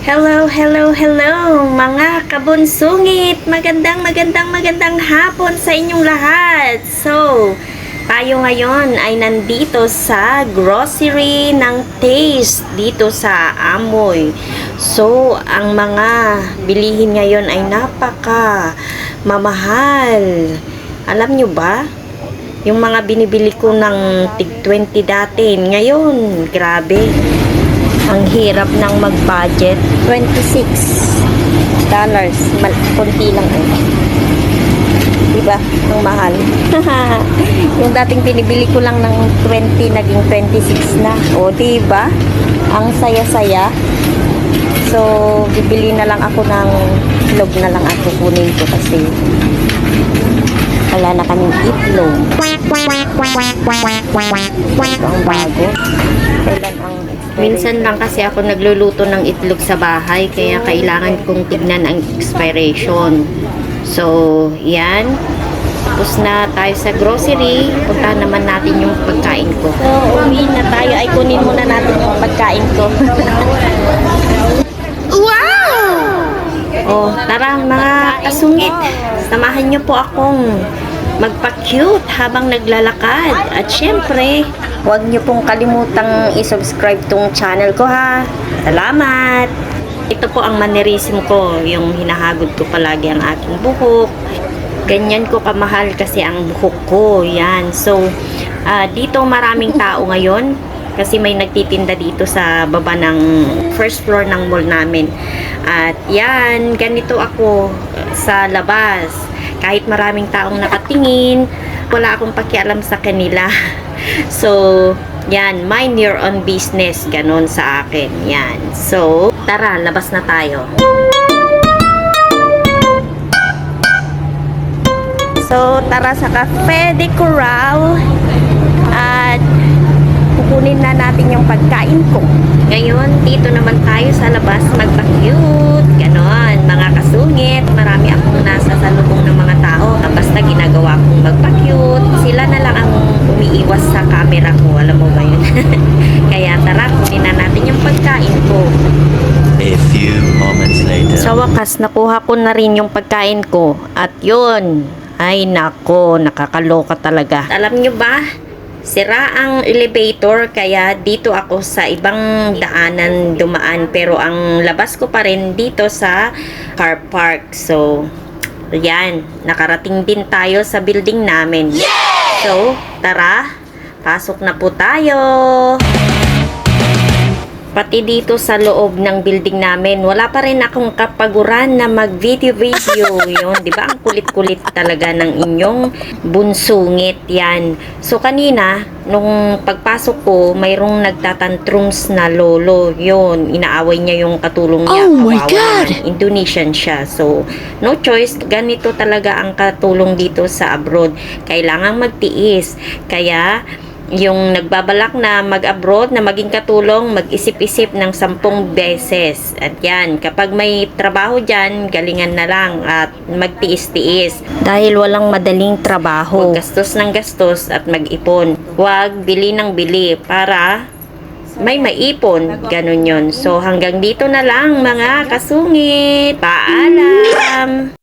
Hello, hello, hello mga kabunsungit. Magandang hapon sa inyong lahat. So, tayo ngayon ay nandito sa grocery ng Taste dito sa Amoy. So, ang mga bilihin ngayon ay napaka mamahal. Alam nyo ba? Yung mga binibili ko ng tig 20 dati, ngayon, grabe. Ang hirap ng mag-budget. $26. Kunti lang eh. Diba? Ang mahal. Yung dating pinibili ko lang ng 20, naging 26 na. O, diba? Ang saya-saya. So, bibili na lang ako ng itlog na lang ako kunin ko kasi wala na kaming itlog. Ito ang bago. Kailan ang minsan lang kasi ako nagluluto ng itlog sa bahay kaya kailangan kong tignan ang expiration. So, yan. Tapos na tayo sa grocery. Punta naman natin yung pagkain ko. So, uwi na tayo. Ay, kunin muna natin yung pagkain ko. Wow! Oh, tara mga kasungit. Samahan nyo po akong magpa-cute habang naglalakad. At syempre, huwag nyo pong kalimutang i-subscribe tong channel ko ha. Salamat! Ito po ang mannerism ko, yung hinahagod ko palagi ang aking buhok. Ganyan ko kamahal kasi ang buhok ko. Yan. So, dito maraming tao ngayon kasi may nagtitinda dito sa baba ng first floor ng mall namin. At yan, ganito ako sa labas. Kahit maraming taong nakatingin, wala akong pakialam sa kanila. So, yan, mind your own business, ganon sa akin. Yan. So, tara, labas na tayo. So, tara sa Cafe de Coral at kukunin na natin yung pagkain ko. Ngayon, dito naman tayo sa labas magpa-cute. Ganon, mga kasungit. Marami akong nasa salubong ng mga tao. Basta ginagawa kong magpa-cute. Sila na lang ang umiiwas sa camera ko. Alam mo ba yun? Kaya tara, kunin na natin yung pagkain ko. A few moments later. Sa wakas, nakuha ko na rin yung pagkain ko. At yun, ay nako, nakakaloka talaga. Alam nyo ba? Sira ang elevator kaya dito ako sa ibang daanan dumaan pero ang labas ko pa rin dito sa car park. So, yan. Nakarating din tayo sa building namin. So, tara. Pasok na po tayo. Pati dito sa loob ng building namin, wala pa rin akong kapaguran na mag-video. Yun, di ba? Ang kulit-kulit talaga ng inyong bunsungit yan. So, kanina, nung pagpasok ko, mayroong nagtatantrums na lolo. Yun, inaaway niya yung katulong niya. Oh my God! Indonesian siya. So, no choice. Ganito talaga ang katulong dito sa abroad. Kailangang magtiis. Kaya, yung nagbabalak na mag-abroad, na maging katulong, mag-isip-isip ng 10 beses. At yan, kapag may trabaho dyan, galingan na lang at magtiis-tiis. Dahil walang madaling trabaho. Huwag gastos ng gastos at mag-ipon. Huwag bili ng bili para may maipon. Ganun yun. So, hanggang dito na lang mga kasungit. Paalam!